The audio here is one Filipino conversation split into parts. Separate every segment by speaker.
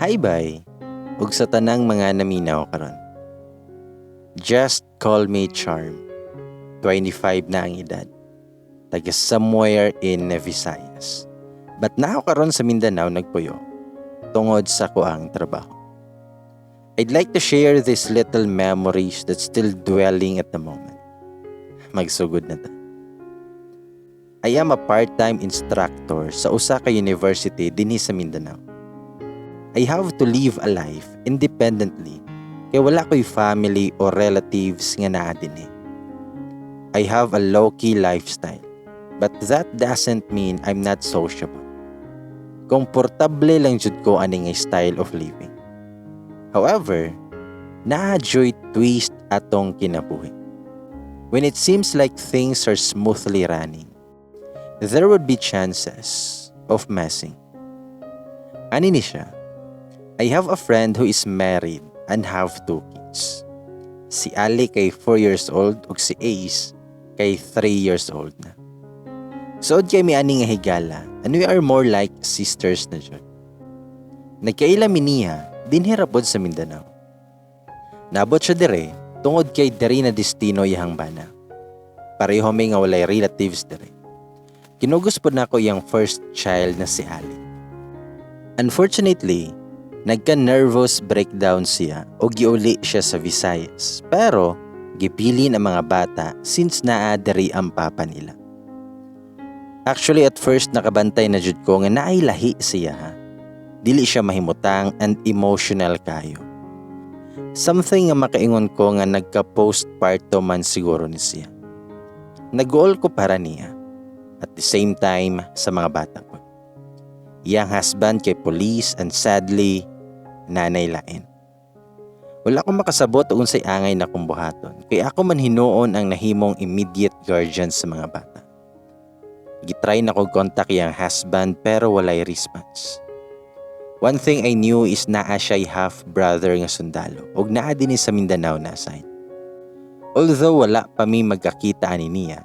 Speaker 1: Hi bye, ug sa tanang mga naminaw karon. Just call me Charm. 25 na ang edad. Taga somewhere in Visayas. But nao karon sa Mindanao nagpuyo tungod sa kuang trabaho. I'd like to share these little memories that's still dwelling at the moment. Magsugod na ta. I am a part-time instructor sa usa ka university dinhi sa Mindanao. I have to live a life independently kaya wala ko'y family or relatives nga naa dinhi. I have a low-key lifestyle, but that doesn't mean I'm not sociable. Komportable lang jud ko ani nga style of living. However, naa-joy twist atong kinabuhi. When it seems like things are smoothly running, there would be chances of messing. Ani ni siya? I have a friend who is married and have 2 kids. Si Ali kay 4 years old ug si Ace kay 3 years old na. Suod kay mi ani nga higala and we are more like sisters na jud. Nagkailami niya dinhi ra pod sa Mindanao. Naabot siya dire tungod kay diri na destino iyang bana. Pareho mi nga walay relatives dire. Kinugos pod nako iyang first child na si Ali. Unfortunately, nagka-nervous breakdown siya o giuli siya sa Visayas. Pero, gipili ang mga bata since naadari ang papa nila. Actually, at first nakabantay na jud ko nga naay lahi siya ha. Dili siya mahimutang and emotional kayo. Something nga makaingon ko nga nagka-postpartum man siguro ni siya. Nag-goal ko para niya. At the same time sa mga bata ko. Iyang husband kay police and sadly, nanay lain. Wala akong makasabot o unsay angay na kong buhaton, kaya ako man hinuon ang nahimong immediate guardian sa mga bata. Gitry na ko kontak iyang husband pero walay response. One thing I knew is naa siya'y half-brother nga sundalo ug naa din sa Mindanao na side. Although wala pa mi magkakita ani niya,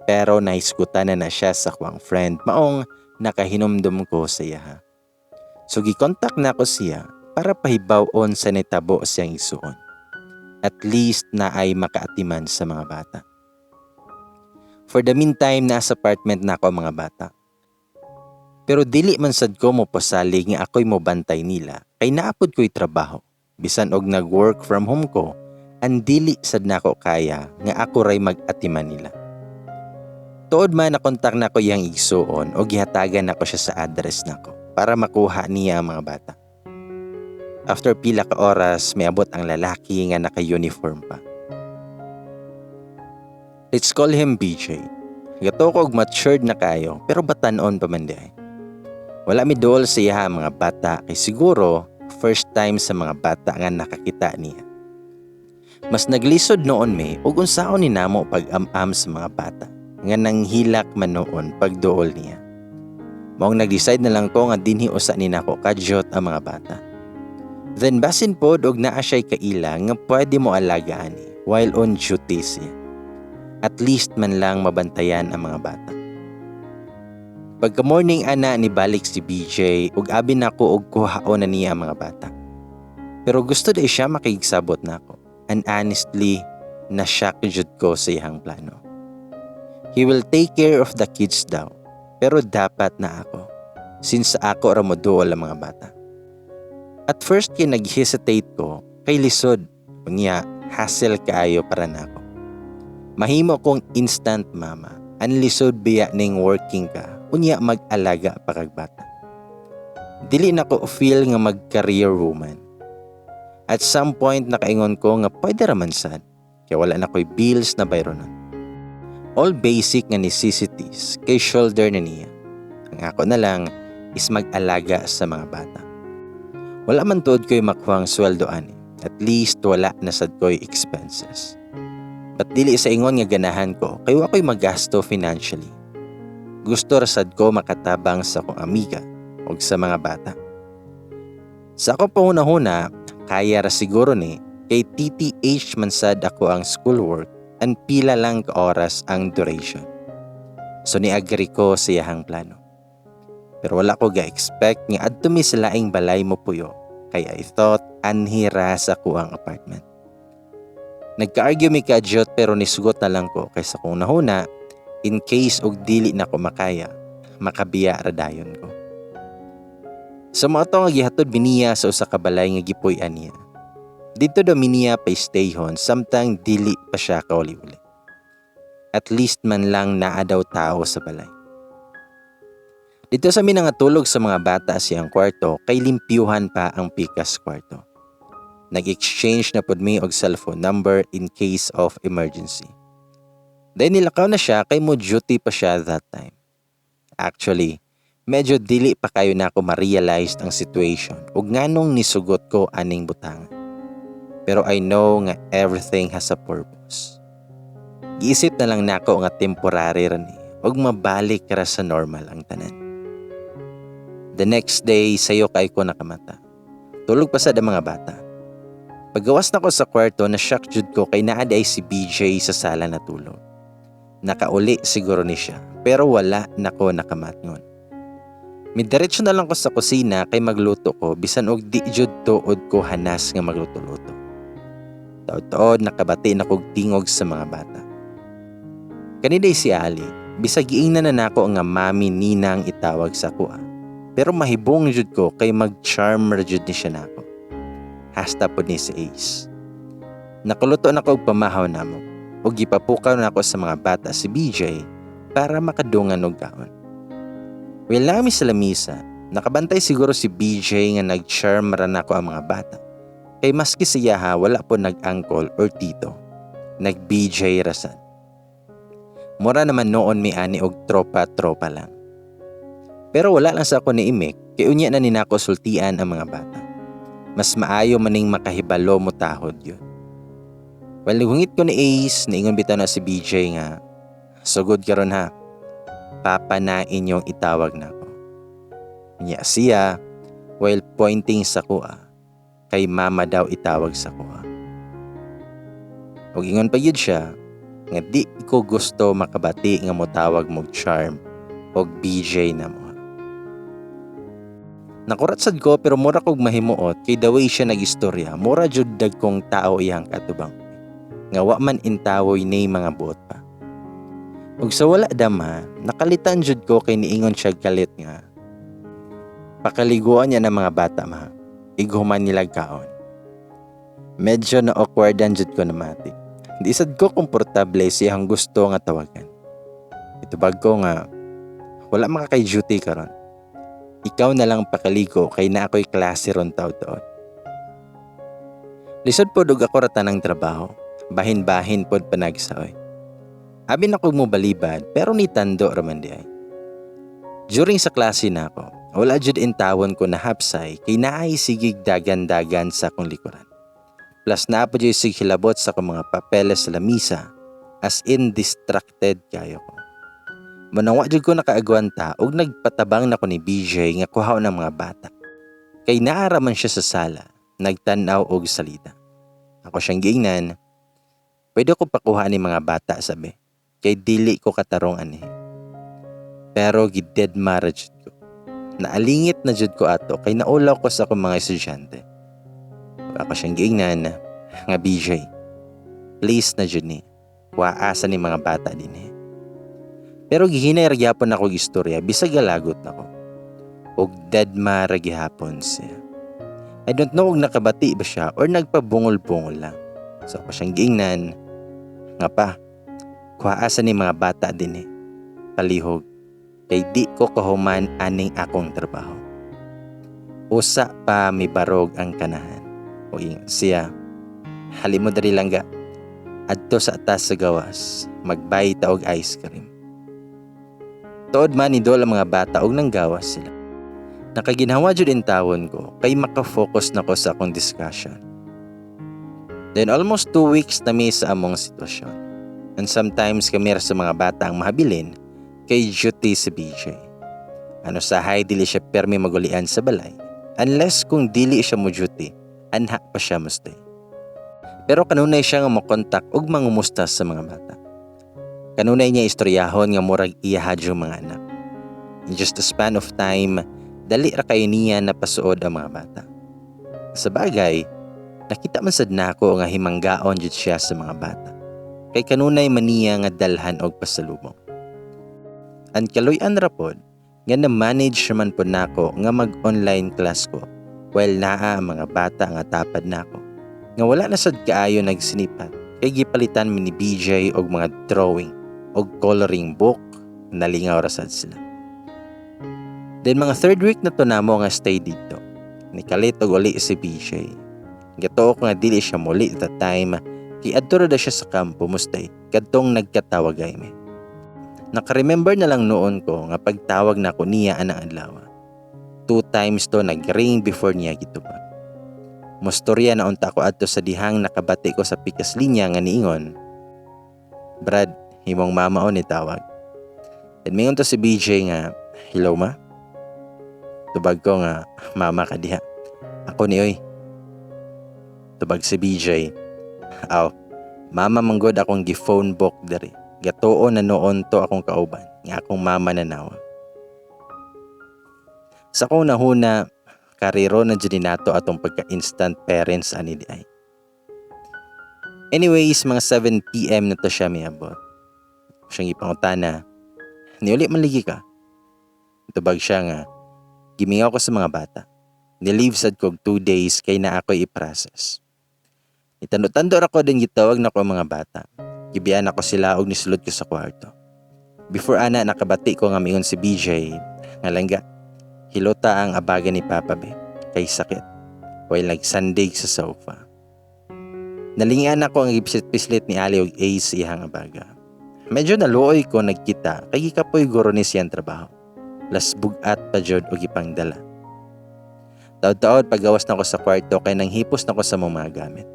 Speaker 1: pero nahisgutan na siya sa kuwang friend maong nakahinumdum ko sa iya ha. So gikontak na ko siya para pahibaw-on sa nitabo siyang isuon. At least na ay makaatiman sa mga bata. For the meantime, nasa apartment na ako mga bata. Pero dili man sad ko mo pasalig nga ako'y mo bantay nila kay naapod ko'y trabaho. Bisan og nag-work from home ko, ang dili sad nako kaya nga ako ray mag-atiman nila. Tuod man nakontak na ko iyang igsuon o gihatagan na ko siya sa address nako para makuha niya ang mga bata. After pila ka oras, may abot ang lalaki nga naka-uniform pa. Let's call him BJ. Gato ko og matured na kayo pero batanon pa man diay. Wala mi duol sa iya mga bata kay siguro first time sa mga bata nga nakakita niya. Mas naglisod noon mi ug unsaon ni namo pag-am-am sa mga bata nga nanghilak man noon pagduol niya. Maong nag-decide na lang ko nga dinhi usa ni nako kadyot ang mga bata. Then basin pod og naa siya'y kaila nga pwede mo alagaan while on duty siya. At least man lang mabantayan ang mga bata. Pagka morning ana ni balik si BJ ug abi nako og kuhaon na niya ang mga bata. Pero gusto day siya makigsabot nako. And honestly, na-shock jud ko sa iyang plano. He will take care of the kids daw. Pero dapat na ako. Since ako ra mo duol ang mga bata. At first kay nag-hesitate ko kay lisod. Unya, hassle kaayo para nako. Mahimo kong instant mama. Ang lisod biya ning working ka. Unya mag-alaga pa kag bata. Dili nako feel nga mag-career woman. At some point nakaingon ko nga pwede raman sad. Kaya wala na ko'y bills na bayro nun. All basic nga necessities kay shoulder na niya. Ang ako na lang is mag-alaga sa mga bata. Wala man tuod ko'y makuhang sweldo ani. At least wala na sad ko'y expenses. But dili sa ingon nga ganahan ko kay wa ko'y magasto financially. Gusto rasad ko makatabang sa akong amiga o sa mga bata. Sa ako pahuna-huna, kaya ra siguro ni kay TTH man sad ako ang schoolwork and pila lang ka oras ang duration. So ni-agree ko sa iyahang plano. Pero wala ko ga-expect nga adto mi sa laing balay mo puyo Kaya I thought anhira sa kuang apartment. Nagka-argue mi kadyot pero nisugot na lang ko kaysa kung nahuna in case og dili na ko makaya, makabiya ra dayon ko. Sa mga to nga gihatod biniya sa usa ka balay nga gipuy-an niya. Dito daw miniya pa stayhon samtang dili pa siya kauli-uli. At least man lang naa daw tao sa balay. Dito sa minangatulog sa mga bata siyang kwarto kay limpyuhan pa ang pikas kwarto. Nag-exchange na pod mi og cellphone number in case of emergency. Dahil nilakaw na siya kay mo duty pa siya that time. Actually, medyo dili pa kayo na ako ma-realize ang situation ug nganong nisugot ko aning butangan. Pero I know nga everything has a purpose. Giisip na lang nako nga temporary ra ni ug mabalik ra sa normal ang tanan. The next day, sayo kay ko nakamata. Tulog pa sa mga bata. Paggawas na ko sa kwarto, na-shock jud ko kay naaday si BJ sa sala na tulog. Nakauli siguro ni siya, pero wala nako nakamatngon. Midiretso na lang ko sa kusina kay magluto ko, bisan og di jud tuod ko hanas nga magluto-luto. Taod-taod nakabati na kog tingog sa mga bata. Kaniday si Ali, bisag giingnan na nako nga mami ninang itawag sa kuha. Pero mahibong jud ko kay mag-charm ra jud ni siya nako. Hasta po ni si Ace. Nakuluto na ko og pamahaw namo ug gipapukaw na ako sa mga bata si BJ para makadungan og kaon. Well, nami sa lamisa, nakabantay siguro si BJ nga nag-charm ra nako ang mga bata. Kay maski siya wala po nag-uncle or tito. Nag-BJ rasan. Mura naman noon mi ani og tropa-tropa lang. Pero wala lang sa ako ni Imik, kay unya na ninako sultian ang mga bata. Mas maayo maning makahibalo mo tahod yun. Well, hungit ko ni Ace, naingon bitaw na si BJ nga, sugod ka ron ha, papa na inyong itawag na ko. Unya siya, while pointing sa kuha, kay mama daw itawag sa kuha. Ug ingon pa yun siya, nga di ko gusto makabati nga mo tawag mong charm og BJ na mo. Nakuratsad ko pero mura kog mahimuot kay the way siya nag-istorya, mura jud dagkong tao iyang katubang. Nga wa man intawoy ni mga buot pa. Ug sa wala dama, nakalitan jud ko kay niingon siya kalit nga. Pakaliguan niya ng mga bata ma, iguman nila kaon. Medyo na awkwardan jud ko na mati. Di sad ko komportable siyang gusto nga tawagan. Itubag ko nga, wala makakay duty karon. Ikaw na lang pakaligo kay na ako'y klase ron taod-taod. Lisod po dug ako rata ng trabaho. Bahin-bahin pod panagsaoy. Abi na ko mo balibad pero ni tando raman di ay. During sa klase na ako, wala jud intawon ko na hapsay kay naay sigig dagan-dagan sa akong likuran. Plus na po jud sig hilabot sa akong mga papeles sa lamisa as in distracted kayo ko. Manangwa jud ko nakaagwanta ug nagpatabang na ko ni BJ nga kuhaw ng mga bata. Kay naaraman siya sa sala, nagtanaw og salita. Ako siyang giingnan, pwede ko pakuha ni mga bata sabi, kay dili ko katarong ani. Pero gided mara jud ko. Naalingit na jud ko ato kay naulaw ko sa akong mga estudyante. Ako siyang giingnan, nga BJ, please na jud ni, waasa ni mga bata din eh. Pero gihinay ragyapon ako istorya, bisag galagot ako. Og dead ma ragyapon siya. I don't know kung nakabati ba siya or nagpabungol-bungol lang. So ako siyang giingnan, nga pa, kuhaasa ni mga bata din eh. Palihog, kay di ko kahuman aning akong trabaho. Usa pa may barog ang kanahan. O ingon siya, halimo dari lang ga, adto sa atas sa gawas, magbay ta og ice cream. Tood man idol ang mga bata og nanggawas sila. Nakaginhawa jud in tawon ko kay makafocus na ko sa akong discussion. Then almost 2 weeks na mi sa among sitwasyon. And sometimes kami sa mga bata ang mahabilin kay duty si BJ. Ano sahay dili siya permi magulian sa balay unless kung dili siya mo duty, anha pa siya mo stay. Pero kanunay siya nga makontak og mangumusta sa mga bata. Kanunay niya istoryahon nga murag iyahadyo mga anak. In just a span of time, dali ra kayo niya napasuod ang mga bata. Sa bagay, nakita man sad nako nga himanggaon jud siya sa mga bata. Kay kanunay maniya nga dalhan og pasalubong. Ang kaloy-an ra pod nga na-manage naman po nako nga mag-online class ko while naa ang mga bata nga tapad nako. Nga wala na sad kaayo nagsinipat kay gipalitan mi ni BJ og mga drawing og coloring book, nalingaw ra sad sila. Then mga third week na to namo nga stay dito. Nikalit og uli si BJ. Gatuo ko nga dili siya muli at time kay adto ra siya sa kampo mustay kadtong nagkatawagay mi. Naka-remember na lang noon ko nga pagtawag na ko niya anang adlaw. 2 times to nag-ring before niya gitubag. Mostorya na unta ko adto sa dihang nakabati ko sa pikas linya nga niingon, "Brad, himong mama o ni tawag." Then mingon to si BJ nga, "Hello ma?" Tubag ko nga, "Mama ka diha." "Ako ni oy." Tubag si BJ, "Aw, mama manggod akong gi-phone book diri. Gatuo na noon to akong kauban, nga akong mama na nawa." Sa akong nahuna, kariro na dyan nato atong pagka-instant parents ani di ay. Anyways, mga 7 PM na to siya miabot. Siyang ipangutana, "Niuli man ligi ka?" Tubag siya nga, "Gimingaw ko sa mga bata. Nilive sad kog 2 days kay na ako i-process." Itando-tando ako din gitawag na ko ang mga bata. Gibiyan ako sila og nisulod ko sa kwarto. Before ana nakabati ko nga mingon si BJ nga langga, hilota ang abaga ni Papa be kay sakit while nagsandig sa sofa. Nalingian ako ang gipislit-pislit ni Ali og Ace iyang abaga. Medyo naluoy ko nagkita kay gikapoy guro ni siyang trabaho. Las bugat pa jud og ipangdala. Taod-taod pagawas na ko sa kwarto kay nang hipos na ko sa mga gamit.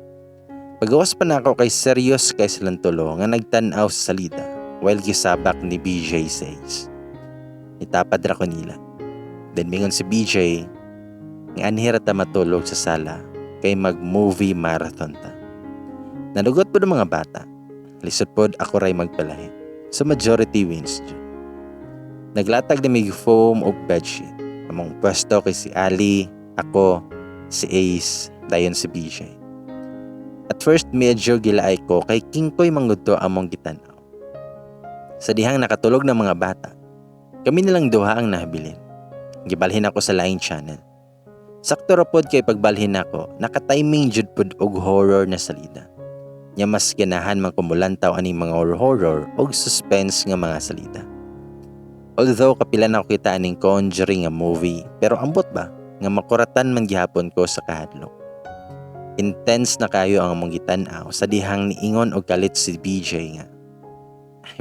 Speaker 1: Pagawas pa na ako kay serious kay silang tulo nga nagtan-aw sa salida while gisabak ni BJ says. Itapad ra ko nila. Then mingon si BJ nga anhira ta matulog sa sala kay mag-movie marathon ta. Nalugot po ng mga bata. Lisod pod ako ray magpalahi. So majority wins dyan. Naglatag na may foam o bedsheet. Among pwesto kay si Ali, ako, si Ace, dayon si BJ. At first medyo gilaay ko kay kingkoy manggudto among gitanaw. Sa dihang nakatulog ng mga bata, kami nilang duha ang nahabilin. Gibalhin ako sa laing channel. Sakto ra pod kay pagbalhin ako, naka-timing jud pod og horror na salida. Nya mas ganahan man kumulantaw aning mga horror og suspense nga mga salida. Although kapila na ako kita aning Conjuring nga movie, pero ambot ba nga makuratan man gihapon ko sa kahadlok. Intense na kayo ang among gitan-aw sa dihang niingon og kalit si BJ nga,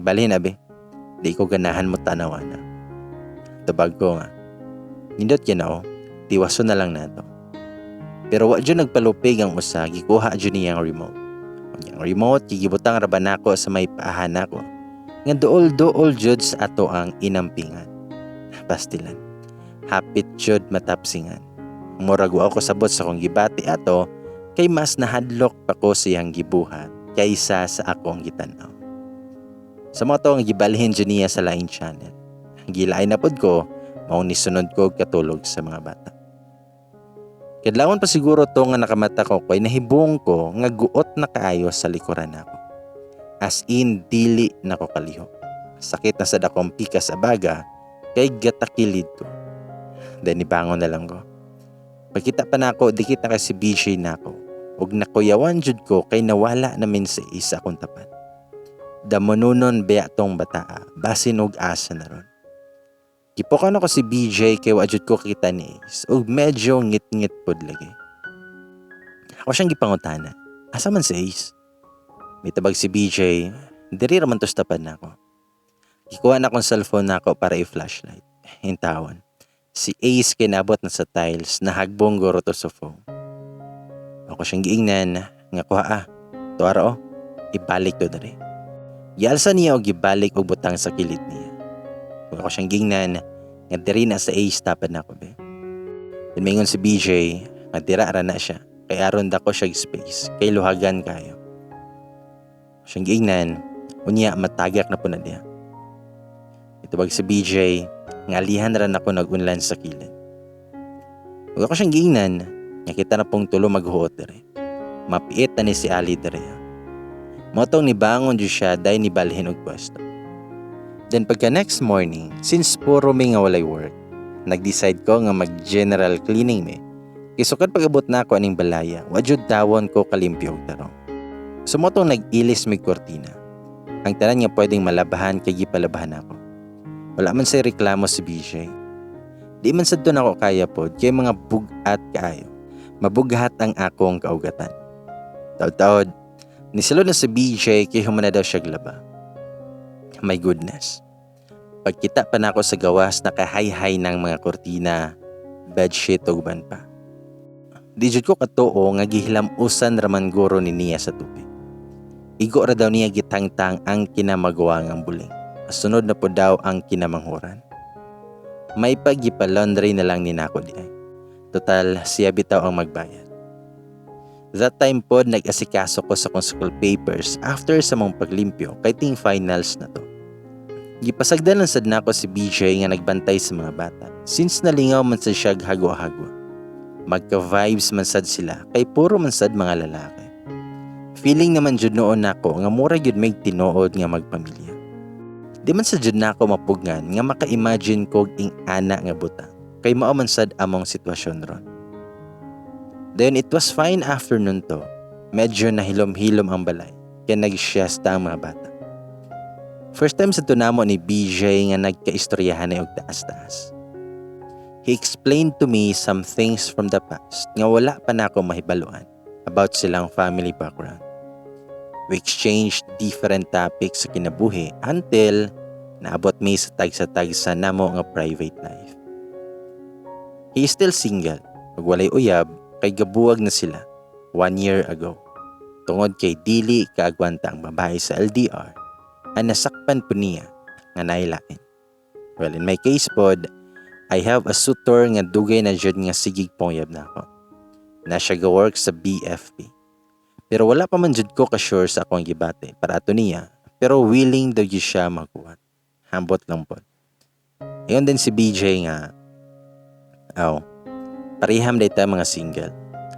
Speaker 1: "Ibalhin abi, di ko ganahan mo tanawan na." Tabag ko nga, "Nindot ginaw, tiwaso na lang nato." Pero wa dyan nagpalupig ang usa, gikuha dyan niyang remote. Ang remote, gigibutang raban ako sa may paahan ako. Nga dool-dool jud sa ato ang inampingan. Pastilan. Hapit jud matapsingan. Murag wa ako sabot sa kong gibati ato, kay mas nahadlok pa ko siyang gibuhat kaysa sa akong gitanaw. Sa mga to ang gibalhin dyan niya sa laing channel. Gilaay na pod ko, maong nisunod ko katulog sa mga bata. Kadlawon pa siguro to nga nakamata ko kay nahibong ko nga guot na kaayo sa likuran nako. As in dili nako kaliho. Sakit na sad akong pika sa baga kay gatakilid ko. Then ibangon na lang ko. Pagkita pa nako dikit na kay si BJ nako. Ug nakuyawan jud ko kay nawala namin sa isa akong tapat. Damonunon beya tong bataa, basin og asa na ron. Gipokan ako si BJ kay wa jud ko kita ni Ace ug medyo ngit-ngit pod lagi. Ako siyang gipangutana, "Asa man si Ace?" Mitabag si BJ, "Diri ra man to tapad nako." Gikuha na akong cellphone nako para i-flashlight. Hintawon. Si Ace kinabot na sa tiles, nahagbong guro to sa phone. Ako siyang giingnan nga kuha tuara ibalik to diri. Gialsa niya og gibalik og butang sa kilid niya. Ako siyang gingnan nga diri na sa Ace tapad na ako be. Mingon si BJ nga dira ra na siya kay aron dako siya space kay luhagan kayo. Siyang gingnan unya matagak na po na diha. Itubag si BJ nga alihan ra nako nag-unlan sa kilid. Ug ako siyang gingnan Nakita na pong tulo maghuot dire. Mapiit na ni si Ali dire. Motong nibangon jud siya dahil nibalhin og pwesto. Then pagka next morning, since puro may nga walay work, nag-decide ko nga mag-general cleaning me. Kisukad pag-abot na ako aning balaya, wajud dawon ko kalimpyo og tarong. Sumotong nag-ilis mig kortina. Ang tanan nga pwedeng malabahan kay gipalabahan ako. Wala man say reklamo si BJ. Di man sad doon ako kaya pod kay mga bugat kaayo. Mabughat ang akong kaugatan. Taod-taod, nisulod na si BJ kay humana daw siya glaba. My goodness. Pagkita pa na ako sa gawas, nakahayhay ng mga kortina, bedsheet o uban pa. Di jud ko katuo nga gihilam-usan raman guro ni niya sa tubig. Igo ra daw niya gitangtang ang kinamagawa ngang buling. Sunod na po daw ang kinamanghuran. May pagipalaundry na lang ni nako di ay. Total, siya bitaw ang magbayad. That time po, nag-asikaso ko sa kong school papers after sa mong paglimpyo kay ting finals na to. Gipasagdan lang sad nako si BJ nga nagbantay sa mga bata since nalingaw man sad siya hagwa-hagwa. Magka-vibes man sad sila kay puro man sad mga lalaki. Feeling naman jud noon nako nga mura jud may tinuod nga magpamilya. Di man sa jud nako mapugngan nga maka-imagine kog ing ana nga buta kay mao man sad among sitwasyon ron. Then it was fine afternoon to. Medyo nahilom-hilom ang balay kaya nag-siesta ang mga bata. First time sa tunamo ni BJ nga nagkaistoryahan na og taas-taas. He explained to me some things from the past nga wala pa na ako mahibaluan about silang family background. We exchanged different topics sa kinabuhi until naabot mi sa tagsa-tagsa namo nga private life. He is still single, ug walay uyab kay gabuwag na sila 1 year ago. Tungod kay dili kaagwanta ang babae sa LDR, ang nasakpan po niya nga nailain. Well, in my case pod, I have a suitor nga dugay na jud nga sigig pongyab na ako. Na siya ga-work sa BFP. Pero wala pa man jud ko ka-sure sa akong gibate para ato niya, pero willing daw jud siya magkuhat. Hambot lang po. Ayon din si BJ nga, pariham day ta mga single.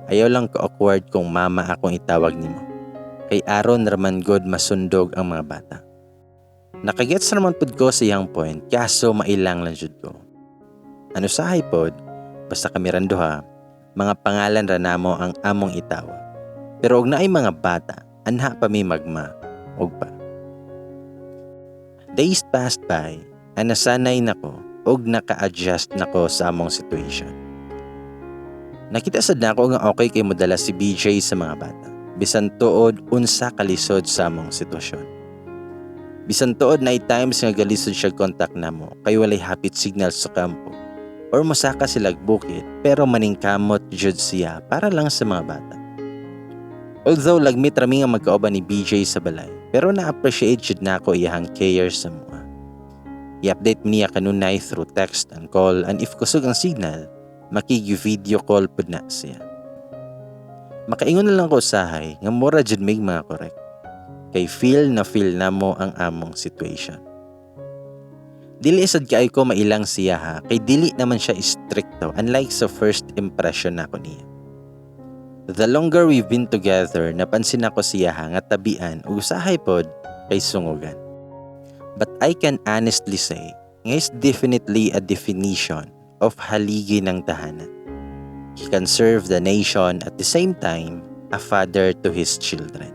Speaker 1: Ayaw lang ka-awkward kung mama akong itawag nimo. Kay aron raman god masundog ang mga bata. Nakagets naman pod ko sa iyang point, kaso mailang lang jud ko. Ano sahay pod, basta kami randuha, mga pangalan ra namo ang among itawag. Pero og naay mga bata, anha pa mi magma, og pa. Days passed by, and nasanay nako og naka-adjust nako sa among situation. Nakita sad nako nga okay kay modala si BJ sa mga bata. Bisan tuod unsa kalisod sa among sitwasyon. Bisan tuod na times nga galisod siya kontak namo kay walay hapit signal sa kampo. Or mosaka sila bukid pero maningkamot jud siya para lang sa mga bata. Although lagmit rami nga magkauban ni BJ sa balay, pero na-appreciate jud nako iyang care sa mua. I-update niya kanunay through text and call, and if kusog ang signal, makigi-video call pud na siya. Makaingon na lang ko usahay nga mura jud mig mga correct. Kay feel na mo ang among situation. Dili sad kay ko mailang siya ha, kay dili naman siya stricto unlike sa first impression nako niya. The longer we've been together, napansin ako siya nga tabian ug usahay pod kay sungugan. But I can honestly say, nga is definitely a definition of haligi ng tahanan. He can serve the nation at the same time, a father to his children.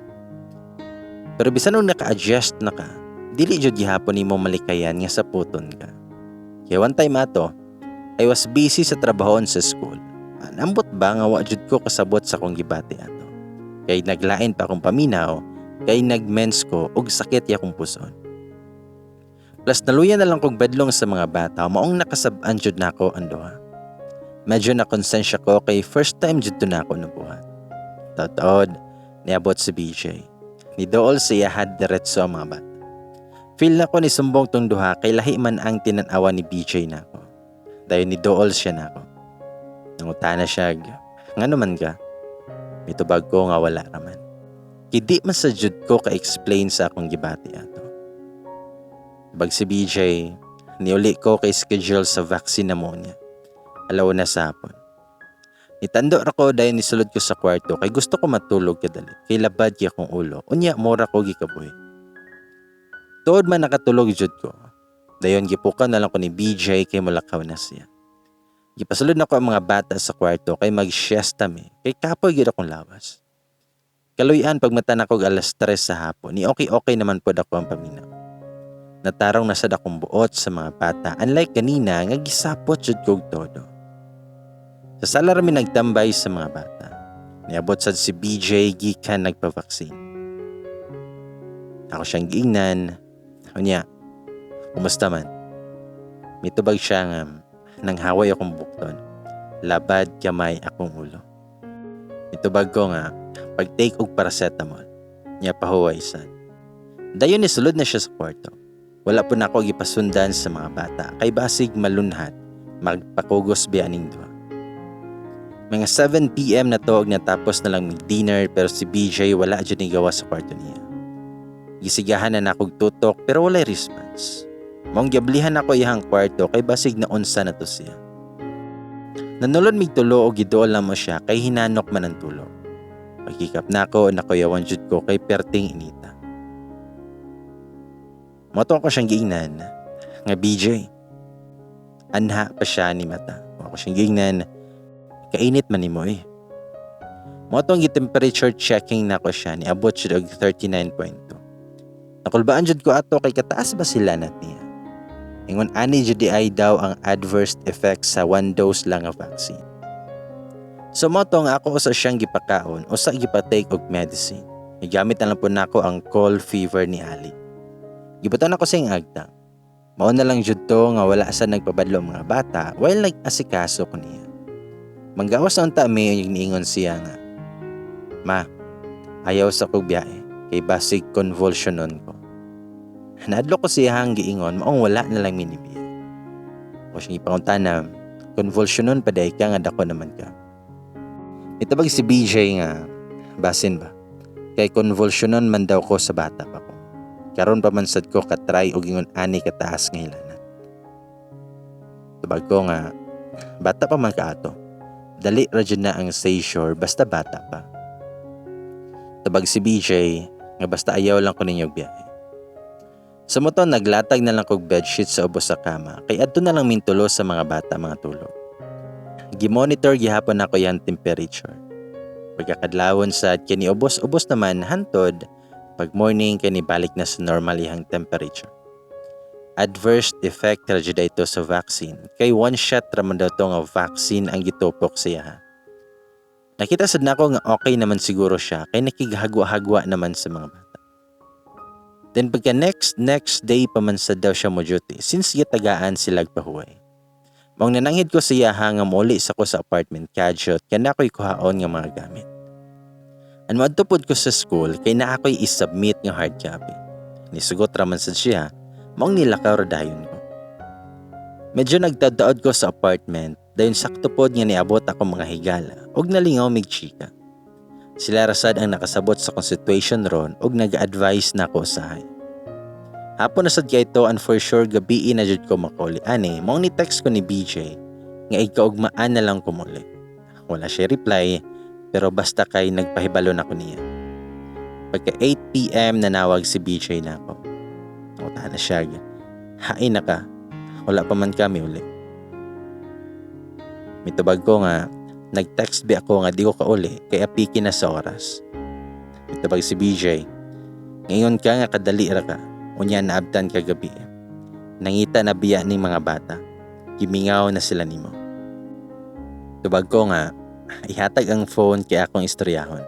Speaker 1: Pero bisan nung naka-adjust na ka, dili jud gihapon nimo malikayan nga sa puton ka. Kaya one time ato, I was busy sa trabahon sa school. Ambot ba nga wa jud ko kasabot sa kong gibati ato. Kay naglain pa akong paminaw, kay nagmens ko og sakit ya kong puson. Plus naluyan na lang kog bedlong sa mga bata, maong nakasab-an jud nako ang duha. Medyo na konsensya ko kay first time jud to nako nabuhat. Taod, niabot si BJ. Ni dool siya had diretso ang mga bata. Feel na ko ni sumbong tong duha kay lahi man ang tinan-awa ni BJ nako. Dayon ni dool siya nako. Nangutana siya, ngano man ka? Mitubag ko nga wala raman. Kidi man sa jud ko ka-explain sa akong gibati ato. Bag si BJ, niuli ko kay schedule sa vaccine pneumonia. Alaw na sapon. Itando ra ko dayon nisulod ko sa kwarto kay gusto ko matulog kadali. Kay labad kay akong ulo. Unya mora ko gikabuhi. Tuod man nakatulog jud ko. Dayon gipukan na lang ko ni BJ kay mulakaw na siya. Gipasulod na ko ang mga bata sa kwarto kay mag-siesta mi. Kay kapoy gid akong lawas. Kaluyan pag mata na ko alas 3 sa hapon, ni okay naman pod ako ang paminaw. Natarong na sad akong buot sa mga bata, unlike kanina nga gisapot jud kog todo. Sa sala rami nagtambay sa mga bata. Niabot sad si BJ gikan nagpa-vaccine. Ako siyang giingnan. Unya, kumusta man? Mitubag siya nga nanghaway akong bukton. Labad kamay akong ulo. Mitubag ko nga pag-take og paracetamol. Nya pahuway sad. Dayon nisulod na siya sa kwarto. Wala po na ako gipasundan sa mga bata kay basig malunhat magpakugos bianing duha. Mga 7 PM na to og natapos na lang mag-dinner pero si BJ wala dyan gawa sa kwarto niya. Gisigahan na nakog tutok pero walay response. Maong giablihan ako iyang kwarto kay basig na unsa na to siya. Nanulod mig tulo og giduol na mo siya kay hinanok man ang tulo. Pagkikap na ako nakuyawan jud ko kay perting inita. Moto ko siyang giingnan nga BJ. Anha pa siya ni mata. Ako siyang giingnan. Kainit man nimo eh. Motong gi-temperature checking na ko siya ni abot siya og 39.2. Nakulbaan jud ko ato kay kataas ba sila nat niya. Ingon ani jud ay daw ang adverse effects sa 1 dose lang of vaccine. So motong ako usa siyang gipakaon, usa gipatake og medicine. Gigamit na lang po nako ang cold fever ni Ali. Gibutan ako sing agtang. Mao na lang jud to nga wala sa nagpabadlo mga bata while nag-asikaso ko niya. Manggawas na unta may niingon siya nga, "Ma, ayaw sa kog biyahe kay basig convulsionon ko." Naadlo ko siya hang giingon maong wala na lang minibiya. O siyang ipangunta na, "Convulsionon pa day ka nga dako naman ka." Itabag si BJ nga, "Basin ba? Kay convulsionon man daw ko sa bata pa ko. Karon pa man sad ko katry og ingon ani kataas nga hilana." Tabag ko nga, "Bata pa man ka ato. Dali ra jud na ang seizure basta bata pa." Tabag si BJ nga basta ayaw lang ko ninyo biyahe. Sa moto naglatag na lang kog bedsheet sa ubos sa kama kay adto na lang mintulo sa mga bata mga tulog. Gimonitor gihapon ako yang temperature. Pagkakadlawon sad kini ubos naman hantod pag morning kini balik na sa normal ihang temperature. Adverse effect ra jud ito sa vaccine kay one shot ra man daw to nga vaccine ang gitupok siya. Nakita sad nako nga okay naman siguro siya kay nakigahagwa-hagwa naman sa mga bata. Then pagka next day pa man sad daw siya mo duty since gitagaan sila pahuway. Maong nananghid ko siya nga muli sa ko sa apartment kadyot kaya na ako'y kuhaon nga mga gamit. Ang madtupod ko sa school kay na ako'y isubmit nga hard copy. Nisugot ra man sad siya. Maong nilakaw ra dayon ko. Medyo nagtadaod ko sa apartment dayon sakto pod nga niabot ako mga higala og nalingaw mig chika. Sila rasad ang nakasabot sa situation ron og nag-advise na ko usahay. Hapon na sad kay ito and for sure gabi na jud ko makuli ani maong ni text ko ni BJ nga ikaugmaan na lang ko muli. Wala siya reply pero basta kay nagpahibalo na ko niya. Pagka 8 PM nanawag si BJ na ako. Uta na siya. "Hain na ka. Wala pa man kami uli." Mitubag ko nga, nag-text ba ako nga di ko kauli kaya piki na sa oras. Mitubag si BJ, "Ngayon ka nga kadali ra ka. Unya naabtan ka gabi. Nangita na biya ning mga bata. Gimingaw na sila nimo." Tubag ko nga, ihatag ang phone kay akong istoryahon.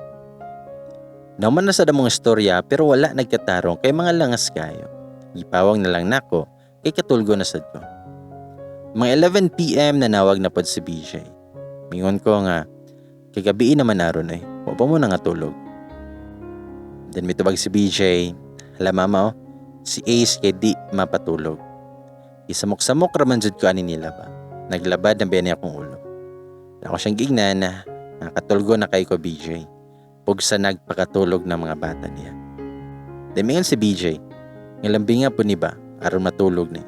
Speaker 1: Naman na sa damong istorya pero wala nagkatarong kay mga langas kayo. Gipawang na lang nako kay katulgo na sad ko. Mga 11 PM nanawag na pod si BJ. Mingon ko nga, "Kagabi naman naron eh. Wa pa mo na nga tulog." Then mitubag si BJ, "Hala mama oh, si Ace kay di mapatulog. Isamok-samok raman jud ko ani nila ba. Naglabad na biya akong ulo." Ako siyang giingnan na nakatulgo na kay ko BJ. Pugsa nagpakatulog ng mga bata niya. Then mingon si BJ, "Ngalambing nga po ni ba, aron matulog ni."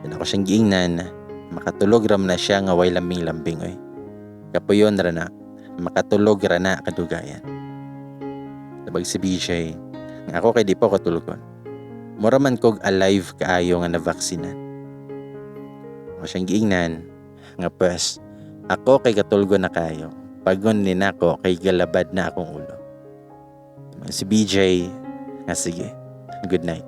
Speaker 1: Then ako siyang giingnan, makatulog ram na siya nga way lambing-lambing oy. Kapuyon ra na, makatulog ra na kadugayan. Sabag si BJ, nga ako kay di pa ko tulugon. Mura man kog alive kaayo nga navaksinan. Ako siyang giingnan, nga pues, ako kay katulgon na kayo, pagon ni nako kay galabad na akong ulo. Si BJ, nga sige, good night.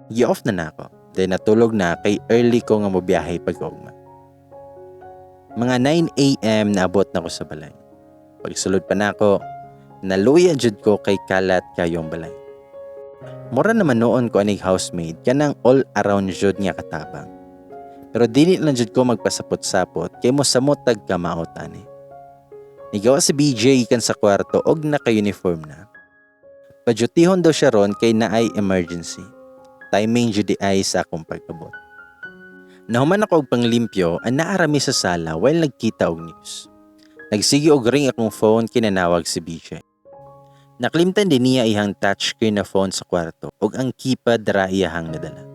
Speaker 1: Gi-off na nako, then natulog na kay early ko nga mobiyahe pag-ugma. Mga 9 AM naabot na ko sa balay. Pagsulod pa nako, naluya jud ko kay kalat kayong balay. Mura naman noon ko aning housemaid kanang all around jud nga katabang. Pero dili lang jud ko magpasapot-sapot kay mo samotag ka maotani. Nigawa si BJ ikan sa kwarto og naka-uniform na. Padyutihon daw siya ron kay naay emergency. Timing jud di ay sa akong pagkabot. Nahuman ako og panglimpyo ang naarami sa sala while nagkita og news. Nagsigi og ring akong phone kinanawag si BJ. Naklimtan din niya ihang touchscreen na phone sa kwarto ug ang keypad ra iyahang nadala.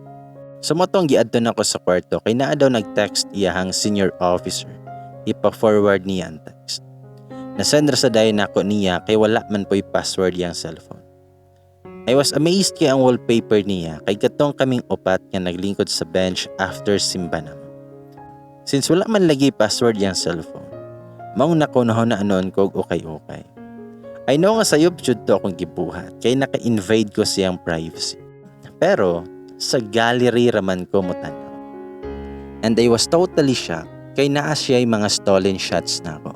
Speaker 1: Sumotong giadto nako sa kwarto kay naa daw nag-text iyahang senior officer. Ipa-forward niya ang text. Nasend ra sa dayon nako niya kay wala man po'y password iyang cellphone. I was amazed kay ang wallpaper niya kay katong kaming upat nga naglingkod sa bench after simba namo. Since wala man lagi password iyang cellphone, maong nakunahon na anon ko okay. I know nga sayop jud to akong gibuhat kay naka-invade ko siyang privacy. Pero sa gallery raman ko motanaw. And I was totally shocked kay naa siya'y mga stolen shots na ako.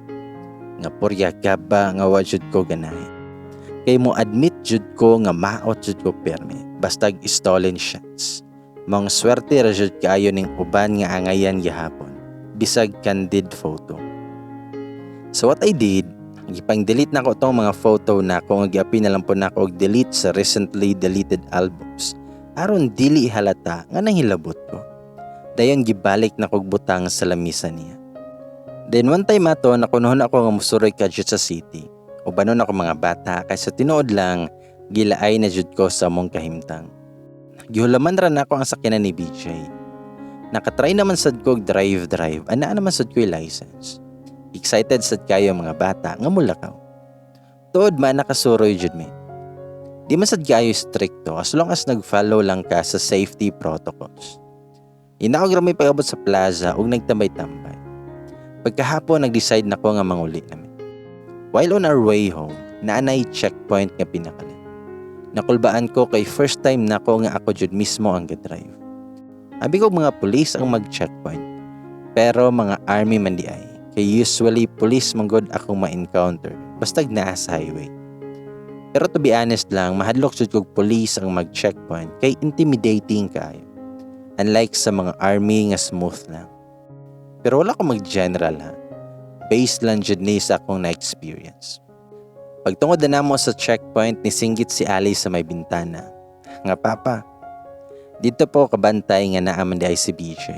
Speaker 1: Nga purya gaba nga wa jud ko ganahe. Kay mo admit jud ko nga maot jud ko perme bastag stolen shots. Mga swerte ra jud kaayo ning uban nga angayan gihapon bisag candid photo. So what I did, gipang-delete na ko tong mga photo na ko nga giapin na lang po na ko og delete sa recently deleted albums aron dili halata nga nahilabot ko. Dayon gibalik na kog butang sa lamisa niya. Then one time ato nakunahon ako nga musuroy kadyo sa city. Ubanon ako mga bata kay sa tinuod lang gilaay na jud ko sa mong kahimtang. Gihulaman ra nako ang sakyanan ni BJ. Nakatry naman sad ko drive ana naman sad ko license. Excited sad kayo mga bata nga mulakaw. Tuod man nakasuroy jud mi. Di man sad kayo stricto as long as nag-follow lang ka sa safety protocols. Inaog ra may pag-abot sa plaza ug nagtambay-tambay. Pagkahapon nag-decide na ko nga manguli namin. While on our way home, naanay checkpoint nga pinakalan. Nakulbaan ko kay first time na ko nga ako jud mismo ang ga-drive. Abi ko mga pulis ang mag-checkpoint. Pero mga army man di ay. Kay usually police manggod akong ma-encounter bastag naa sa highway. Pero to be honest lang, mahadlok jud kog police ang mag-checkpoint kay intimidating kaayo. Unlike sa mga army nga smooth lang. Pero wala ko mag-general ha. Based lang jud ni sa akong na-experience. Pagtungod na namo sa checkpoint, nisinggit si Ali sa may bintana. Nga papa, dito po kabantay nga naaman di ay si BJ.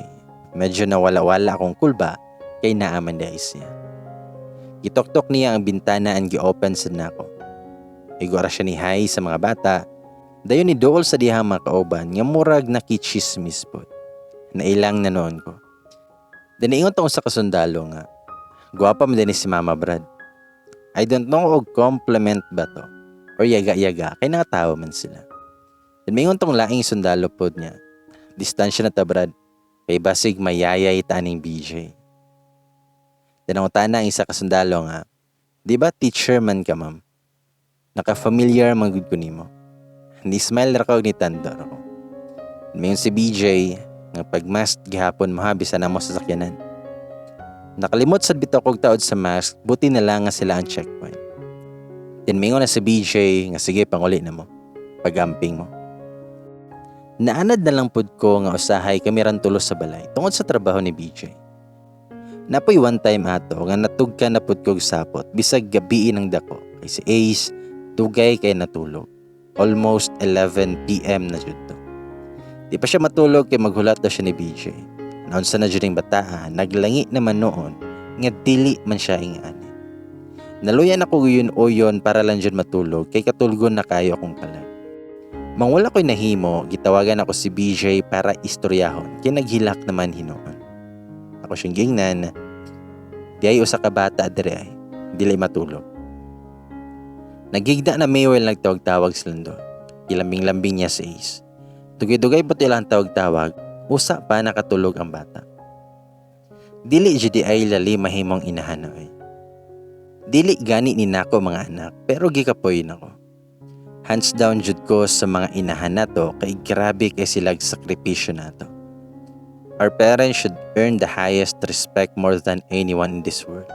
Speaker 1: Medyo nawala-wala akong kulba kay naaman di ay siya. Gitok-tok niya ang bintana ang gi-open sa nako. Igora siya ni hi sa mga bata. Dayon ni dool sa dihang mga kauban nga murag nakichismis po. Nailang na noon ko. Daniingon tong sa kasundalo nga. Guwapa man din si Mama Brad. I don't know og compliment ba to or yaga-yaga kay nakatawa man sila. Daniingon tong laing sundalo pod niya. Distansya na ta Brad. Kay basig mayayay taning BJ. Danangutan na ang isa kasundalo nga. Di ba teacher man ka ma'am? Naka-familiar man gud ko nimo. Ni smile ra ko ni tandor ako. Mayon si BJ nga pagmask gihapon mahabisa na mo sa sakyanan. Nakalimot sad bitaw kog taod sa mask, buti na lang nga sila ang checkpoint. Tinmingon na si BJ nga sige panguli na mo. Pagamping mo. Naanad na lang pud ko nga usahay kami ran tulos sa balay tungod sa trabaho ni BJ. Napoy one time ato nga natugka na pud kog sapot bisag gabi ng dako kay si Ace dugay kay natulog. Almost 11 PM na jud to. Di pa siya matulog kay maghulat daw siya ni BJ. Naunsa na jud ning bataan, naglangi naman noon nga dili man siya ingani. Naluyan ako guyon-uyon para lang jud matulog kay katulgon na kayo akong kalag. Mangwala ko'y nahimo, gitawagan ako si BJ para istoryahon kay naghilak naman hinoon. Ako siyang gingnan. Di ay usa ka bata dire ay dili matulog. Nagigda na may while nagtawag-tawag sila doon. Ilambing-lambing niya sa Ace. Dugay-dugay pa ilang tawag-tawag, usa pa nakatulog ang bata. Dili jud ay lali mahimong inahan ay. Dili gani ni nako mga anak, pero gikapoy nako. Hands down jud ko sa mga inahan nato kay grabe kay silag sakripisyo nato. Our parents should earn the highest respect more than anyone in this world.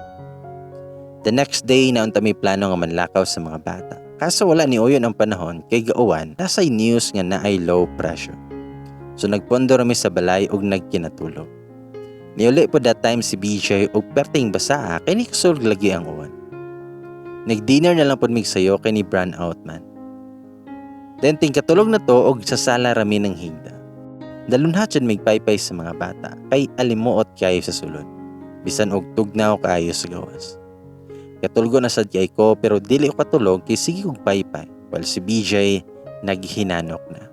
Speaker 1: The next day, naunta may plano nga manlakaw sa mga bata. Kaso wala ni Oyon ang panahon kay gauwan, nasay news nga naay low pressure. So nagpondo rami sa balay ug nagkinatulog. Niuli po that time si BJ ug perting basaa kay nikasulg lagi ang uwan. Nag-dinner na lang po mig sayo kay ni Brown out man. Then tingkatulog na to og sa sala rami ng higda. Dalunhat siya magpaypay sa mga bata kay alimuot kayo sa sulod. Bisan og tugnaw kaayo sa gawas. Katulgo na sad kay ko pero dili ko katulog kay sige og paypay. While si BJ naghinanok na.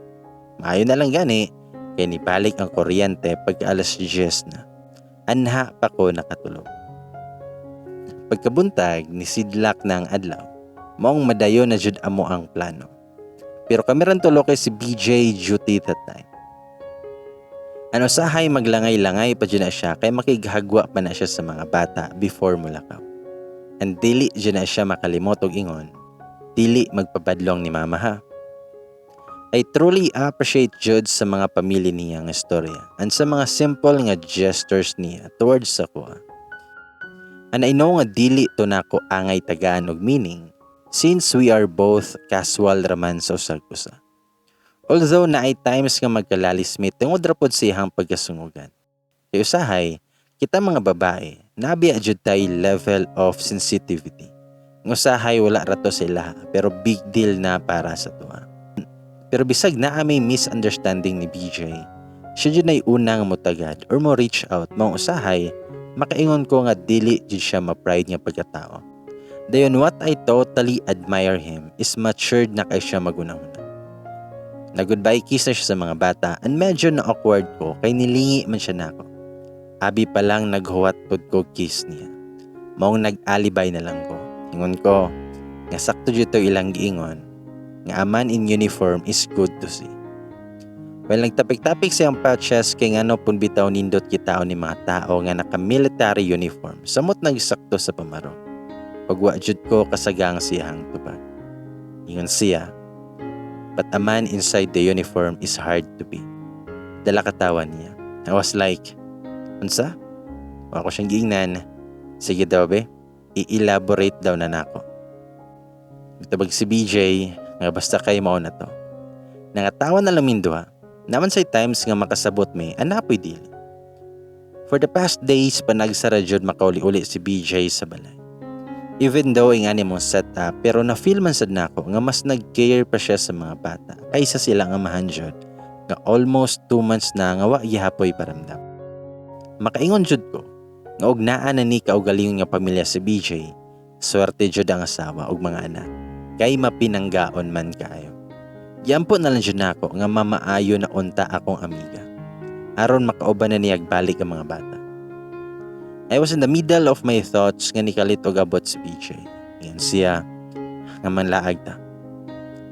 Speaker 1: Maayo na lang gani kay nibalik ang kuryente pagka alas 10 na. Anha pa ko nakatulog. Pagkabuntag ni sidlak na ang adlaw. Maong madayo na jud amo ang plano. Pero kami ran tulo kay si BJ duty that time. Ano sahay maglangay-langay pa dyan na siya kay makighagwa pa na siya sa mga bata before mulakaw. And dili dyan na siya makalimot og ingon, dili magpabadlong ni mama ha. I truly appreciate jud sa mga pamilya niya nga istorya and sa mga simple nga gestures niya towards sa kuha. And I know nga dili to nako angay tagaan og meaning since we are both casual raman sa usag-usa. Although naay times nga magkalalismit tungod ra pod siyang pagkasungugan. Kay usahay, kita mga babae, nabiya jud tay level of sensitivity. Ng usahay wala ra to sila pero big deal na para sa tuwa. Pero bisag naa may misunderstanding ni BJ, siya jud nay unang motagad or mo reach out mong usahay, makaingon ko nga dili jud siya ma-pride nga pagkatao. Dayon what I totally admire him is matured na kay siya magunahuna. Nag-goodbye kiss na siya sa mga bata and medyo na-awkward ko kay nilingi man siya nako. Abi pa lang naghuwat pod ko kiss niya. Maong nag-alibay na lang ko. Ingon ko, nga sakto dito ilang giingon, nga a man in uniform is good to see. Well, nagtapik-tapik siyang patches kay ngano pun bitaw nindot kitao ni mga tao nga naka-military uniform samot nagsakto sa pamaro. Pagwa jud ko kasagang siyang tubag. Ingon siya, but a man inside the uniform is hard to be. Dala katawan niya. I was like, unsa? Ako siyang giingnan. Sige daw be, i-elaborate daw na nako. Tabag si BJ, nga basta kay mao na to. Nangatawa na lang minduha. Naman say times nga makasabot may anapoy dili. For the past days, panagsara jud makauli-uli si BJ sa balay. Even though ingani mong setup, pero na-feel man sad nako nga mas nag-care pa siya sa mga bata kaysa sila nga mahanjod nga almost 2 months na nga wa gihapoy paramdam. Makaingon jud ko nga og naa na ni kaugalingon nga pamilya si BJ, swerte jud ang asawa ug mga anak kay mapinanggaon man kaayo. Giampo na lang jud nako nga mamaayo na unta akong amiga aron makauban na niyag balik ang mga bata. I was in the middle of my thoughts nga nikalit og abot si BJ. Ngayon siya nga manlaag ta.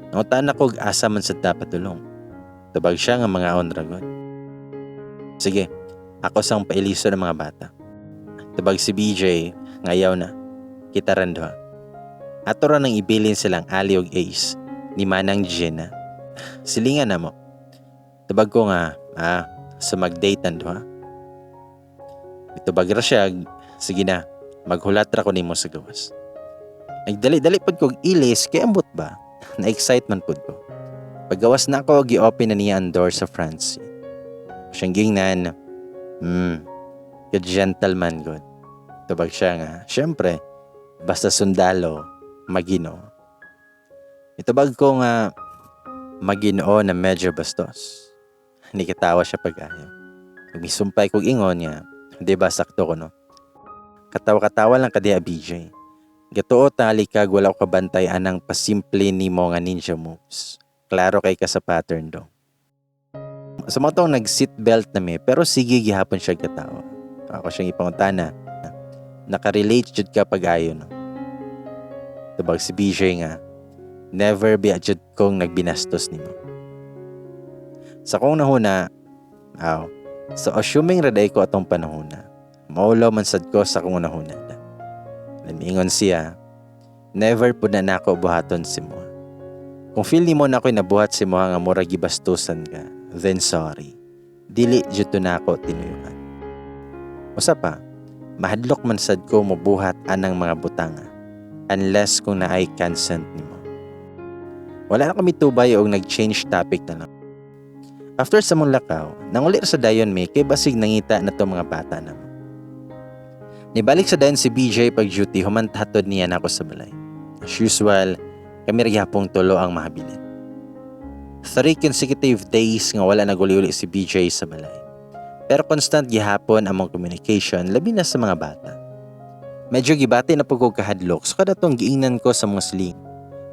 Speaker 1: Nangutan ako og asa man sa dapat tulong. Tubag siya nga mga onragon. Sige, ako sang pailiso ng mga bata. Tubag si BJ, ngayaw na. Kita rando ha. Ato ra nang ibilin silang Ali og Ace ni Manang Jenna. Silingan na mo. Tubag ko nga, sa mag-date nando ha. Itubag ra siya, sige na, maghulat ra ko nimo sa gawas. Nagdali-dali pod ko ilis kay ambot ba? Na-excitement pod ko. Paggawas na ako, gi-open na niya ang door sa front seat. Siyang gingnan, good gentleman good. Tubag siya nga, syempre, basta sundalo, Maginoo. Itubag ko nga, Maginoo na medyo bastos. Nikitawa siya pag-ayaw. Misumpay kong ingon niya, diba sakto ko no? Katawa-katawa lang kadiya BJ. Gatuo tali kag wala ko kabantay anang pasimple ni mo nga ninja moves. Klaro kay ka sa pattern do. Sa mga tong nag-seatbelt na mi pero sige gihapon siya katawa. Ako siyang ipangutana. Nakarelate jud ka pag-ayo no. Tubag si BJ nga, never be jud kong nagbinastos nimo. Sa kong nahuna, so assuming raday ko atong panahuna, maulaw man sad ko sa kong nahuna. Namingon siya, never po na nako buhaton si mo. Kung feel nimo na ako'y nabuhat si mo nga mura gibastusan ka, then sorry. Dili jud to nako tinuyuan. Usa pa, mahadlok man sad ko mobuhat anang mga butanga unless kung naay consent nimo. Wala na kami tubay og nag-change topic na lang. After sa mong lakaw, nangulit sa dayon mi kay basig nangita na to mga bata na. Nibalik sa dayon si BJ pag duty humantatod niya nako sa balay. As usual, kami gyapong tulo ang mahabilin. 3 consecutive days nga wala naguli-uli si BJ sa balay. Pero constant gihapon among communication labi na sa mga bata. Medyo gibati na pug og kahadlok so kada tong giingnan ko sa mga sling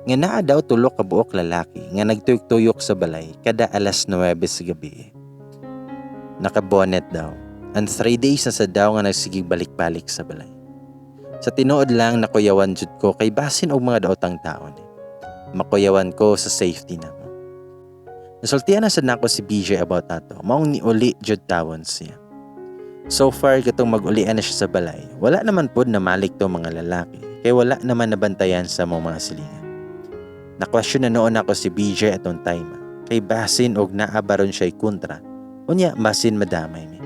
Speaker 1: nga naa daw tulo ka buok lalaki nga nagtuyok-tuyok sa balay kada alas 9 sa gabi. Nakabonet daw. And 3 days na sa daw nga nagsigig balik-balik sa balay. Sa tinuod lang nakuyawan jud ko kay basin og mga daotang taon. Makuyawan ko sa safety na mo. Nasultihan na sad nako si BJ about ato. Maong niuli jud tawon siya. So far katong mag-ulian na siya sa balay, wala naman pod na malik to mga lalaki kay wala naman nabantayan sa mga silingan. Nakwestiyon na noon ako si BJ atong time kay basin og naabaron siya kontra. Unya basin madamay mi.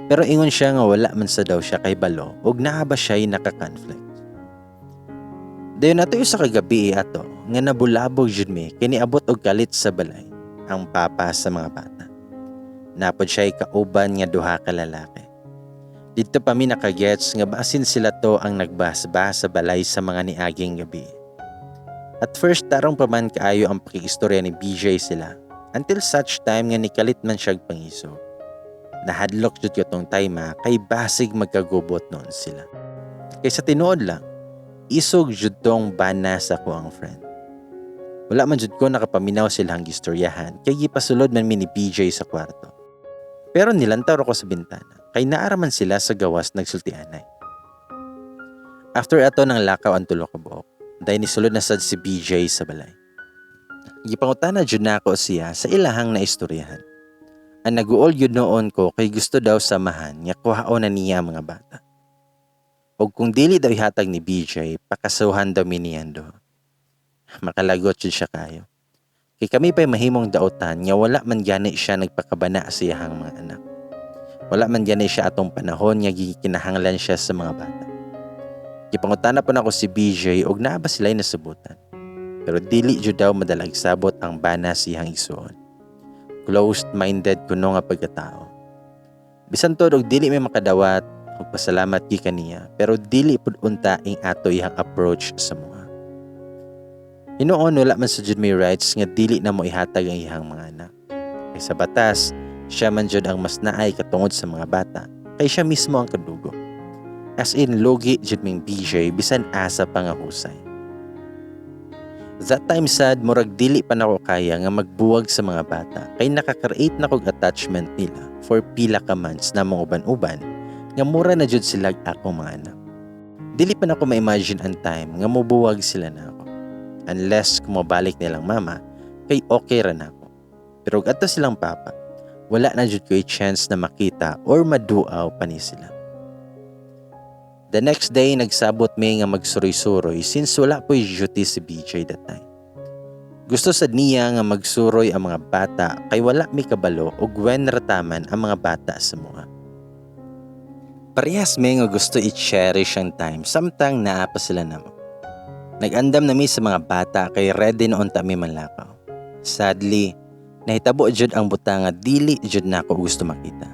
Speaker 1: Pero ingon siya nga wala man sa daw siya kay balo ug naa ba siya'y naka-conflict. Dayon nato sa kagabi ato nga nabulabog jud mi kay niabot og kalit sa balay ang papa sa mga bata. Napod siya'y kauban nga duha ka lalaki. Dito pa mi nakagets nga basin sila to ang nagbasbas sa balay sa mga niaging gabi. At first tarong pa man kaayo ang pakikistorya ni BJ sila until such time nga nikalit man siyag pangisog. Nahadlok jud ko tong time kay basig magkagubot noon sila. Kay sa tinuod lang, isog jud tong bana sa ko ang friend. Wala man jud ko nakapaminaw silang gistoryahan kay gipasulod man mi ni BJ sa kwarto. Pero nilantaw ako sa bintana kay naaraman sila sa gawas nagsultianay. After ato nang lakaw ang tulo ka buok, dahil nisulod na sad si BJ sa balay. Gipangutana jud nako siya sa ilahang naistoryahan. Ang nag-uol yun noon ko kay gusto daw samahan nga kuhaon na niya mga bata. O kung dili daw ihatag ni BJ, pakasuhan daw miniyan do. Makalagot yun siya kayo. Kay kami pa'y mahimong daotan nga wala man gani siya nagpakabana sa iyang mga anak. Wala man gani siya atong panahon nga gikinahanglan siya sa mga bata. Gipangutana po na ako si BJ og naa ba sila'y nasubutan. Pero dili jud daw madalag sabot ang bana sa iyang isuon. Closed-minded kuno nga pagkatao. Bisan todo og dili may makadawat og pasalamat gi kaniya pero dili pud unta ing ato iyang approach sa mga. Hinuon wala man sa jud may rights nga dili na mo ihatag ang iyang mga anak. Kay sa batas, siya man jud ang mas naay katungod sa mga bata kay siya mismo ang kadugo. As in logi jud ming BJ bisan asa pa nga husay. That time sad, murag dili pa nako kaya nga magbuwag sa mga bata kay nakaka-create na kog attachment nila for pila ka months na mga uban-uban nga mura na jud sila akong mga anak. Dili pa nako ma-imagine ang time nga mubuwag sila na ako. Unless kung mabalik nilang mama, kay okay ra na ako. Pero kung ato silang papa, wala na jud ko'y chance na makita or maduaw pa ni sila. The next day, nagsabot mi nga magsuroy-suroy since wala po'y duty si BJ that time. Gusto sad niya nga magsuroy ang mga bata kay wala mi kabalo o gwen rataman ang mga bata sa mga. Parehas mi nga gusto i-cherish ang time samtang naa pa sila namo. Nag-andam na mi sa mga bata kay ready noon ta mi manlakaw. Sadly, nahitabo jud ang buta nga dili jud nako gusto makita.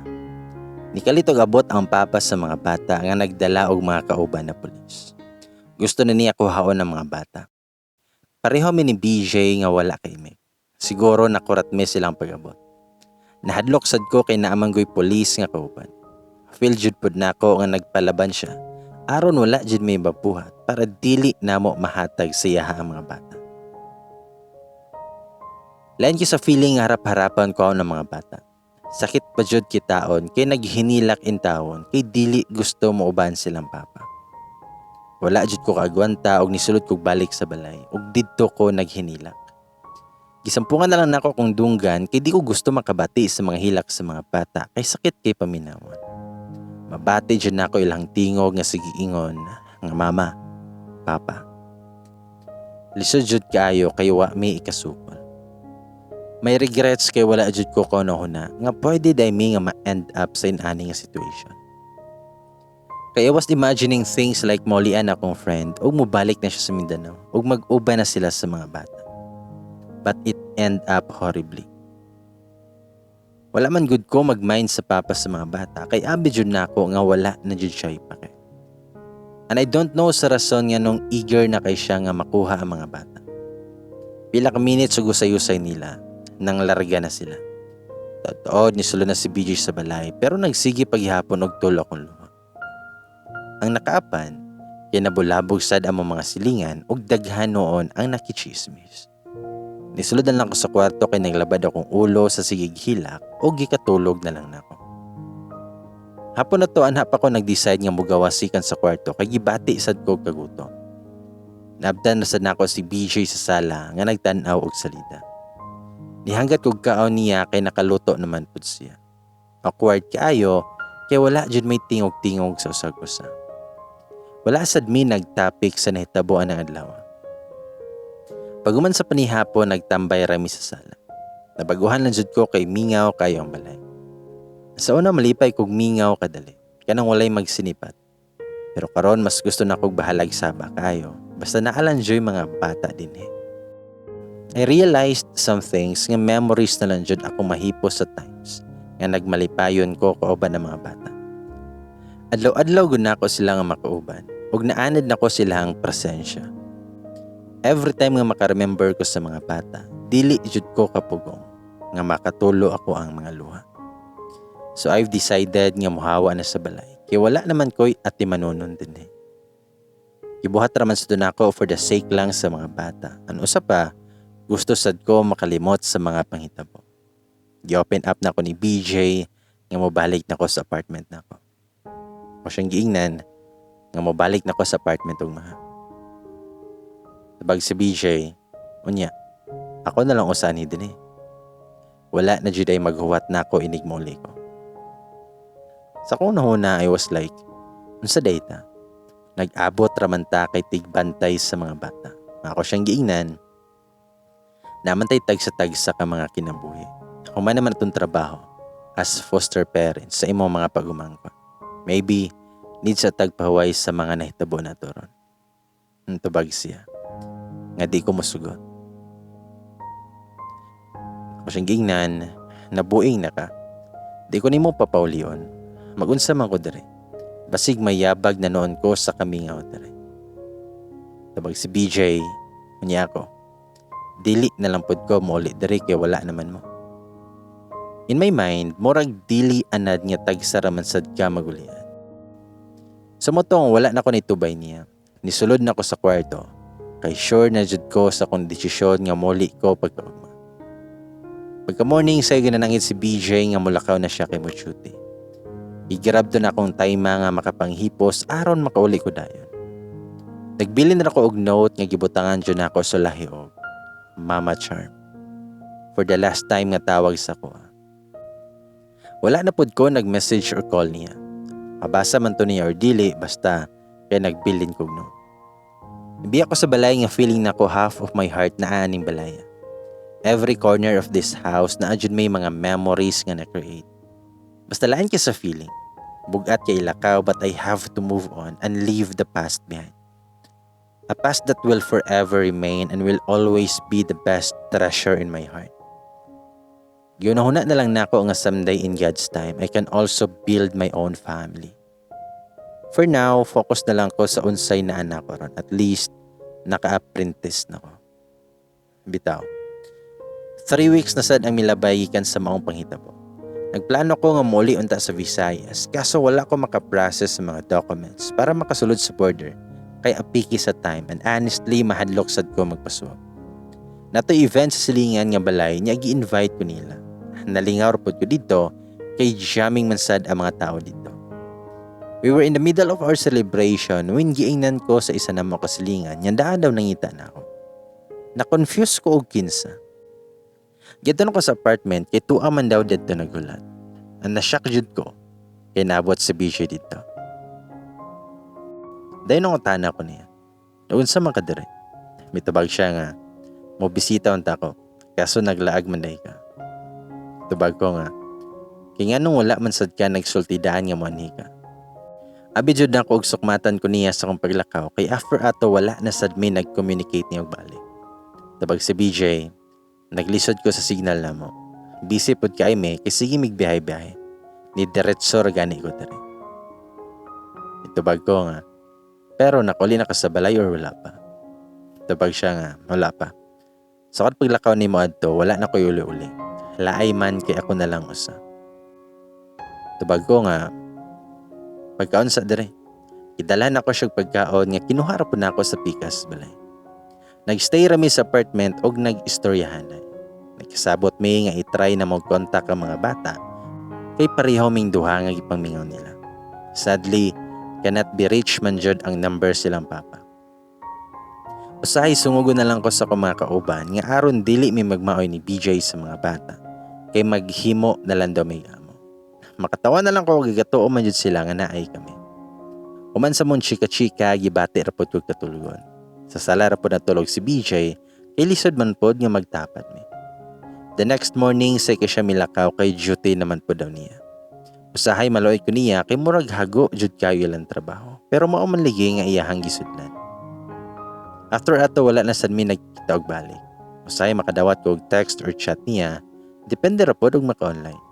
Speaker 1: Nikalito abot ang papa sa mga bata nga nagdala og mga kauban na pulis. Gusto na niya kuhaon ng mga bata. Pareho mi ni BJ nga wala kay mi. Siguro nakurat mi silang pag-abot. Nahadlok sad ko kay naamanggoy pulis nga kauban. Feel jud pud nako nga nagpalaban siya. Aron wala jud may babuhat para dili namo mahatag sa iya ang mga bata. Lain ko sa feeling nga harap-harapan ko ng mga bata. Sakit pa jud kitaon kay naghinilak in taon kay dili gusto mo uban silang papa. Wala jud ko kaagwanta og nisulod kog balik sa balay ug didto ko naghinilak. Gisampungan na lang nako kung dunggan kay di ko gusto makabati sa mga hilak sa mga bata kay sakit kay paminawon. Mabati jud nako ilang tingog nga sige ingon nga mama, papa. Lisod jud kaayo kay wa mi ikasukol. May regrets kay wala jud ko kono-huna nga pwede day mi nga ma-end up sa inani nga situation. Kaya I was imagining things like maulian akong friend ug mobalik na siya sa Mindanao ug mag-uba na sila sa mga bata. But it end up horribly. Wala man good ko mag-mind sa papa sa mga bata kay abi jud nako nga wala na jud siya ipake. And I don't know sa rason nga nung eager na kay siya nga makuha ang mga bata. Pila ka minutes ug usay-usay nila nang larga na sila. Totoo ni sulo na si BJ sa balay pero nagsige paghihapon og tulo akong luha. Ang nakaapan, kinabulabog sad ang mga silingan ug daghan noon ang nakichismis. Nisuludan lang ko sa kwarto kay naglabad akong ulo sa sigig hilak ug gikatulog na lang nako. Hapon na to anhap ako nag-decide nga mugawasikan sa kwarto kay gibati sad ko kagutom. Naabdan na sad nako si BJ sa sala nga nagtan-aw og salida. Nihanggat kog kaon niya kay nakaluto naman pud siya. Awkward kaayo kay wala jud may tingog-tingog sa usag-usa. Wala sad mi nagtopic sa nahitaboan ng adlaw. Paguman sa panihapon nagtambay rami sa sala. Nabaguhan lang jud ko kay mingaw kayo ang balay. Sa una malipay kog mingaw kadali, kanang walay magsinipat. Pero karon mas gusto na kog bahalag saba kayo, basta naalanjoy mga bata din eh. I realized some things nga memories na lang jud ako mahipos sa times nga nagmalipayon ko kauban ng mga bata. Adlaw-adlaw gud nako sila nga makauban ug naanad nako silang presensya. Every time nga makaremember ko sa mga bata, dili jud ko kapugong nga makatulo ako ang mga luha. So I've decided nga muhawa na sa balay kay wala naman ko'y atimanunon din eh. Gibuhat raman sa dunako for the sake lang sa mga bata. Ano usa pa, gusto sad ko makalimot sa mga panghitabo. Gi-open up na ko ni BJ nga mobalik na ko sa apartment na ko. O siyang giingnan nga mobalik na ko sa apartment ug maha. Sabag si BJ, unya, ako na lang usani din eh. Wala na jud ay maghuwat na ko inig muli ko. Sa kuna-huna I was like, unsa data? Nag-abot raman ta kay tigbantay sa mga bata. Ako siyang giingnan, namantay tagsa-tagsa ka mga kinabuhi. Ako man naman itong trabaho as foster parents sa imong mga pagumangkot. Maybe, need sa tagpahuway sa mga nahitabo na toron. Tubag siya. Nga di ko musugot. Ako siyang gingnan, nabuing na ka. Di ko nimo papaulion. Magunsa man ko dere. Basig mayabag na noon ko sa kamingaw dere. Tubag si BJ, unya ako. Dili na lang pod ko mo ulit diri kay wala naman mo. In my mind, murag dili anad nga tagsaraman sad ka magulian. Sa motong wala na ko nitubay niya. Nisulod na ko sa kwarto. Kay sure na jud ko sa kong desisyon nga muli ko pagkaugma. Pagka morning say ginanangit si BJ nga mulakaw na siya kay Mochuti. Igrab do na akong tayma nga makapanghipos aron makauli ko dayon. Nagbilin na ako og note nga gibutangan jud nako sa lahiog. Mama Charm. For the last time nga tawag sa ko. Wala na pod ko nag-message or call niya. Mabasa man to niya or dili basta kaya nagbilin kog no. Nabi ako sa balay nga feeling nako half of my heart na aning balaya. Every corner of this house na adjud may mga memories nga na-create. Basta lain ka sa feeling. Bugat kay lakaw but I have to move on and leave the past behind. A past that will forever remain and will always be the best treasure in my heart. Ginahuna na lang nako nga someday in God's time, I can also build my own family. For now, focus na lang ko sa unsay na anak ko ron. At least, naka-apprentice na ko. Bitaw. 3 weeks na sad ang milabay gikan sa maong panghitabo. Nagplano ko nga muli unta sa Visayas, kaso wala ko makaprocess sa mga documents para makasulod sa border. Kay apiki sa time and honestly mahadlok sad ko magpasuwag. Nato event sa silingan nga balay niya gi-invite ko nila. Nalingaw pod ko dito kay jamming man sad ang mga tao dito. We were in the middle of our celebration when giingnan ko sa isa na mo kasilingan, yandaan daw nangita na ako. Na-confuse ko og kinsa. Gito ko sa apartment kay tuwa man daw dito nagulat. Ang na-shock jud ko kay nabot si BJ dito. Dahil nung utana ko niya, noon sa makadire, mitubag siya nga, mo bisita unta ko, kaso naglaag man dahi ka. Tubag ko nga, kaya nga nung wala man sad ka nagsultidaan nga mo ani ka. Abi jud na ko og sukmatan ko niya sa kong paglakaw kay after ato wala na sad may nag-communicate niya og balik. Tabag si BJ, naglisod ko sa signal na mo. Busy pod kay me kay sige migbiyahe-biyahe. Ni diretso ra gani ko diri. Itubag ko nga, pero nakuli na ka sa balay or wala pa? Tabag siya nga, wala pa. So kat paglakaw ni mo adto, wala na ko uli-uli. Laay man kay ako na lang usa. Tabag ko nga, pagkaon sa dire. Idalhan ako siya pagkaon nga kinuha ra po na ako sa pikas balay. Nagstay rami sa apartment og nag-istoryahan. Nagkasabot mi nga i-try na mag-contact ang mga bata kay pareho ming duha nga gipangmingaw nila. Sadly, cannot be reached man jud ang number silang papa. Usahay sungugon na lang ko sa mga kauban nga aron dili mi magmaoy ni BJ sa mga bata kay maghimo na lang daw may amo. Makatawa na lang ko gigatuo man jud sila nga naay kami. Human sa mon chika-chika gibati ra pod kog katulgon. Sa sala ra pod natulog si BJ kay lisod man pod nga magtapat mi. The next morning say ko siya milakaw kay duty naman po daw niya. Usahay maloy ko niya kay murag hago jud kayo ilang trabaho pero mao man ligi nga iyahang gisudlan. After ato wala na sad mi nagkita og balik. Usahay makadawat ko og text or chat niya, depende ra pod og maka-online.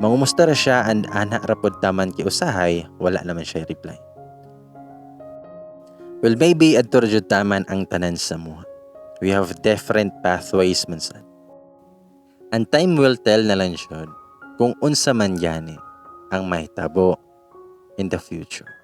Speaker 1: Mangumusta ra siya and ana ra pod taman kay usahay wala naman siya reply. Well, maybe adto ra jud taman ang tanan sa mo. We have different pathways man sad. And time will tell na lang jud kung unsa man gani ang mahitabo in the future.